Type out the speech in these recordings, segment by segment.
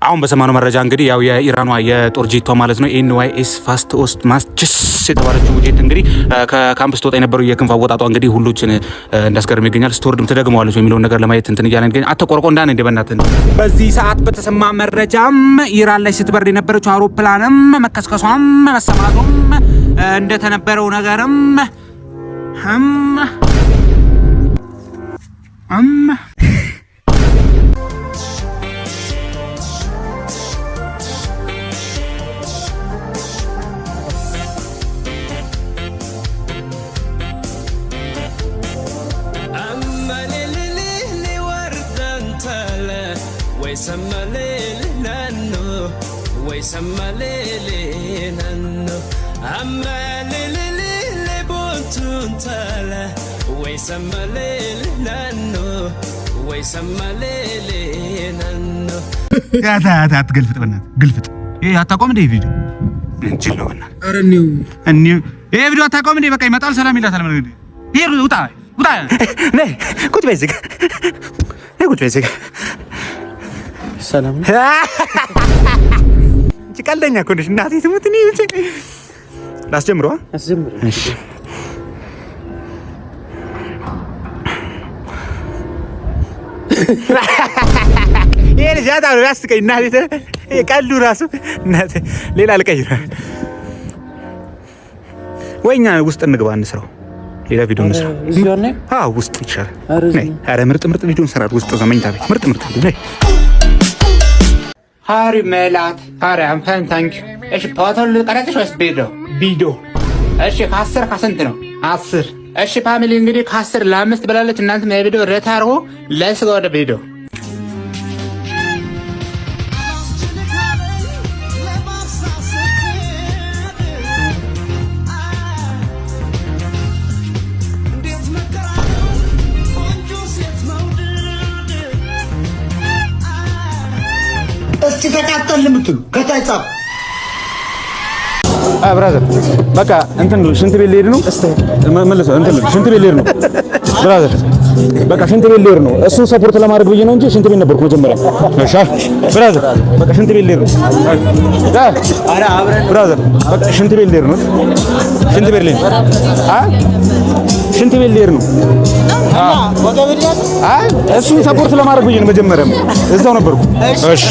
አሁን በሰማነው መረጃ እንግዲህ ያው የኢራኗ የጦር ጄቷ ማለት ነው ኤንዋይኤስ ፋስት ኦስት ማስችስ የተባለችው ጄት እንግዲህ ከካምፕስ ተወጣ የነበረው የክንፍ አወጣጧ እንግዲህ ሁሉችን እንዳስገርም ይገኛል። ስትወርድም ትደግመዋለች የሚለውን ነገር ለማየት እንትን እያለን ይገኛል። አተቆርቆ እንዳን እንደበናትን በዚህ ሰዓት በተሰማ መረጃም ኢራን ላይ ስትበርድ የነበረችው አውሮፕላንም መከስከሷም መሰማቱም እንደተነበረው ነገርም አትገልፍጥ በእናትህ ግልፍጥ። ይሄ አታቆም እንደ ቪዲዮ እንችል ነው እና ኧረ እኒው ይሄ ቪዲዮ አታቆም እንደ በቃ ይመጣል ሰላም ይላታል። ማለት ይሄ ውጣ ነይ ቁጭ በይ እዚህ ጋር ነይ ቁጭ በይ እዚህ ጋር ሰላም እንጂ ቀልደኛ እኮ ነሽ እናቴ ትሙት። እኔ ላስጀምረዋ አስጀምረ እሺ ይሄ ጃታ ነው ያስቀኝ እናቴ ቀልዱ ራሱ እናቴ ሌላ ልቀይር ወይኛ ውስጥ እንግባ እንስራው ሌላ ቪዲዮ እንስራው እዚህ ወርኔ ውስጥ ይቻላል ነይ አረ ምርጥ ቪዲዮ እንሰራለን ውስጥ ዘመኝታ ቤት ምርጥ ቪዲዮ ነይ ሃሪ መላት ሃሪ አምፋን ታንክ እሺ ፓተል ቀረጥሽ ወይስ ቪዲዮ እሺ ከ10 ከስንት ነው 10 እሺ ፋሚሊ እንግዲህ ከ10 ለ5 ብላለች። እናንተም የቪዲዮ ረታርጎ ለስጋ ወደ ቪዲዮ እስቲ ተቃጠል የምትሉ ከታይ ጻፍ ብራዘር በቃ እንትን ሽንት ቤት ልሄድ ነው። እስቲ መልሰው እንትን ሽንት ቤት ልሄድ ነው ብራዘር በቃ ሽንት ቤት ልሄድ ነው። እሱን ሰፖርት ለማድረግ ብዬ ነው እንጂ ሽንት ቤት ነበርኩ መጀመሪያ። እሺ ብራዘር በቃ ሽንት ቤት ልሄድ ነው። አረ አብረን ብራዘር በቃ ሽንት ቤት ልሄድ ነው። ሽንት ቤት ልሄድ ሽንት ቤት ልሄድ ነው። እሱን ሰፖርት ለማድረግ ብዬ ነው መጀመሪያ እዛው ነበርኩ። እሺ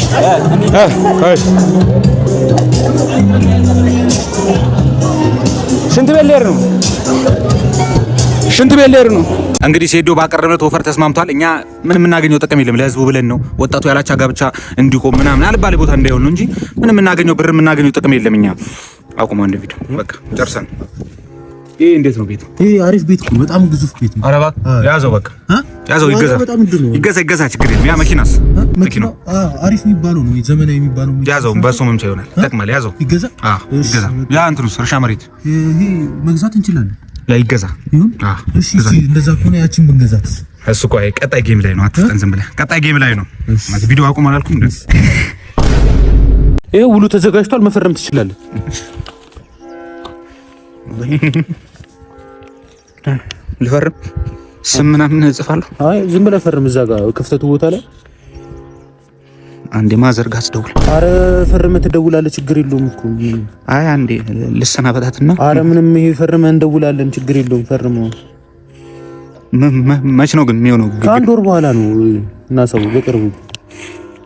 ሽንት ቤት ልሄድ ነው። እንግዲህ ሴዶ ባቀረብነት ኦፈር ተስማምቷል። እኛ ምን የምናገኘው ጥቅም የለም። ለህዝቡ ብለን ነው ወጣቱ ያላቻ ጋብቻ እንዲቆም ምናምን አልባሌ ቦታ እንዳይሆን ነው እንጂ ምን የምናገኘው ብር የምናገኘው ጥቅም የለም። እኛ አቁማ እንደ ቪዲዮ በቃ ጨርሰን። ይሄ እንዴት ነው ቤቱ? ይሄ አሪፍ ቤት ነው። በጣም ግዙፍ ቤት ነው። ኧረ እባክህ ያዘው፣ በቃ ያዘው። ይገዛ ችግር የለም። ያ መኪናስ መኪናው አሪፍ የሚባለው ነው። ዘመናዊ የሚባለው ያዘው። በሱ መምቻ ይሆናል። ይጠቅማል። ያዘው። ይገዛ። ይገዛ። ያ እንትኑስ እርሻ መሬት ይሄ መግዛት እንችላለን። ያ ይገዛ። እሺ እንደዛ ከሆነ ያችን ብንገዛት እሱ ቆይ ቀጣይ ጌም ላይ ነው። አትፍጠን፣ ዝም ብለህ ቀጣይ ጌም ላይ ነው። ማለት ቪዲዮ አቁም አላልኩም እንዴ? ይሄ ውሉ ተዘጋጅቷል። መፈረም ትችላለህ። ልፈርም ስም ምናምን እጽፋለሁ። አይ ዝም ብለህ ፈርም። እዛ ጋር ክፍተቱ ቦታ ላይ አንዴ ማዘርጋ አስደውል። አረ ፈርመህ ትደውላለህ። ችግር የለውም እኮ። አይ አንዴ ልሰናበታትና አረ ምንም ይሄ ፈርመህ እንደውላለን። ችግር የለውም። ፈርመው። መች ነው ግን የሚሆነው? ከአንድ ወር በኋላ ነው እና ሰው በቅርቡ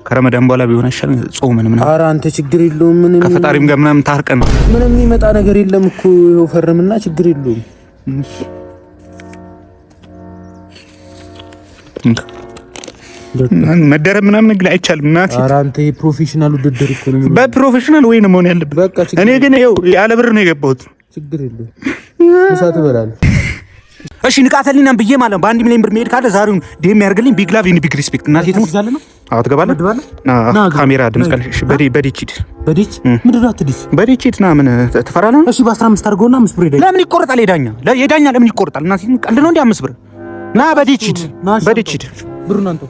ከረመዳን በኋላ ቢሆን አይሻል? ጾምን ምናምን። አረ አንተ ችግር የለውም። ምንም ከፈጣሪም ጋር ምናምን ታርቀን ምንም የሚመጣ ነገር የለም እኮ። ይኸው ፈርምና ችግር የለውም። መደረብ ምናምን ግን አይቻልም። እናት ኧረ አንተ የፕሮፌሽናል ውድድር እኮ ነው። በፕሮፌሽናል ወይ ነው መሆን ያለበት። በቃ እኔ ግን ይኸው ያለ ብር ነው የገባሁት። ችግር የለውም። ምሳ ትበላለህ። እሺ ንቃተልኝና ብዬ ማለት ነው። በ1 ሚሊዮን ብር መሄድ ካለ ዛሬውን ዲኤም ያርግልኝ። ቢግ ላቭ ኢን ቢግ ሪስፔክት። እናቴ ትሙት ነው። አዎ ትገባለህ። ካሜራ ድምጽ ቀን በዲቺድ ምንድን ነው አትዲስ በዲቺድ ና ምን ትፈራለህ? እሺ በ15 አድርገውና 5 ብር ይደኝ። ለምን ይቆርጣል? የዳኛ ለምን ይቆርጣል? እናቴ ቀልድ ነው እንዴ? 5 ብር ና በዲቺድ ብሩን አንተ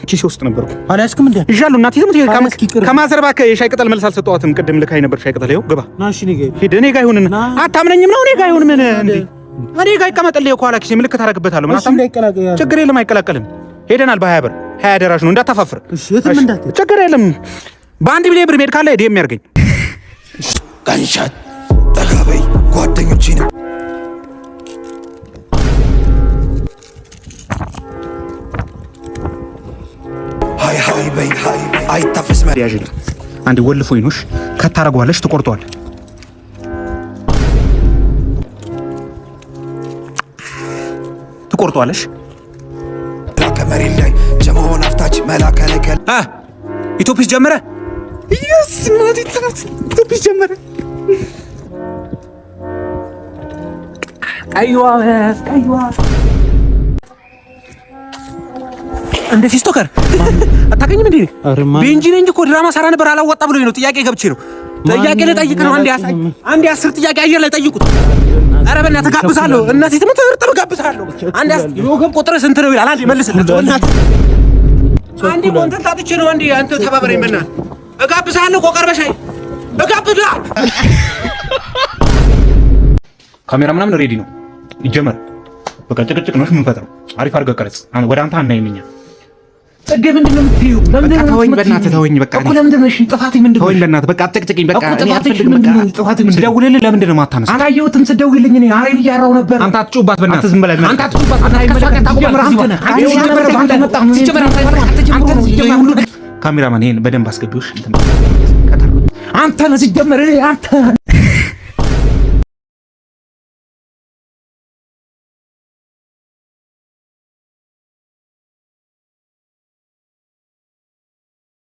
ኪሴ ውስጥ ነበርኩ። አላስክም እንዴ? ይሻሉ እናቴ ትሙት። ከማዘርባ የሻይ ቅጠል መልስ አልሰጠዋትም። ቅድም ልካይ ነበር ሻይ ቅጠል። ይኸው ግባ። ናሽ ነኝ ሄደ። እኔ ጋር ይሁንና አታምነኝም ነው? እኔ ጋር ይሁን ምን እንዴ? እኔ ጋር ይቀመጥልኝ እኮ አላኪስ ምልክት አደርግበታለሁ። ምን አታም ችግር የለም አይቀላቀልም። ሄደናል በ20 ብር 20 ደራሽ ነው እንዳታፋፍር። እሺ የትም እንዳትሄድ ችግር የለም። በ1 ሚሊዮን ብር ሜድ ካለ ዲኤም ያርገኝ። ጋንሻት ጠጋበይ ጓደኞቼን ሃይ በይ አይታፈስ ያጅል አንዴ ወልፎኝ ነው ከታረጓለሽ ትቆርጧል። ትቆርጧለሽ ከመሬት ላይ ጀማውን አፍታች መላከለከል ኢትዮጲስ ጀመረ። ኢየስ ማዲ ኢትዮጲስ ጀመረ። አይዋ እንደ ቲክቶከር አታገኝም እንዴ? ቤንጂ ነኝ እኮ ድራማ ሰራ ነበር አላወጣ ብሎኝ ነው። ጥያቄ ገብቼ ነው። ጥያቄ ልጠይቅ ነው። አንዴ 10 ጥያቄ አየር ላይ ጠይቁት። ኧረ በእናትህ ጋብዛለሁ። እናቴ ትምህርት ጋብዛለሁ። አንዴ የወገብ ቁጥር ስንት ነው ይላል። አንዴ መልስልኝ በእናትህ። አንዴ ኮንተንት አጥቼ ነው። አንዴ አንተ ተባበረኝ በእናትህ። እጋብዛለሁ። ቆቀር በሻይ እጋብዛለሁ። ካሜራ ምናምን ሬዲ ነው። ይጀመር። በቃ ጭቅጭቅ ነው የምንፈጥረው። አሪፍ አድርገህ ቀረጽ። ወደ አንተ አናይምኛ ጽጌ ምንድን ነው የምትይው? ለምን ተወኝ፣ በእናትህ ተወኝ። በቃ እኮ ለምንድን ነው? እሺ ጥፋቴ ምንድን ነው? ተወኝ በእናትህ በቃ አትጨቅጭቅኝ። በቃ እኔ አልፈልግም። በቃ ጥፋቴ ምንድን ነው? ስደውልልህ ለምንድን ነው የማታነሳው? አላየሁትም። ስደውልልኝ እኔ አሬ እያወራሁ ነበር። አንተ አትጩባት በእናትህ። ዝም በል አንተ አትጩባት። ካሜራማን ይሄን በደንብ አስገቢውሽ። አንተ ነህ ሲጀመር አንተ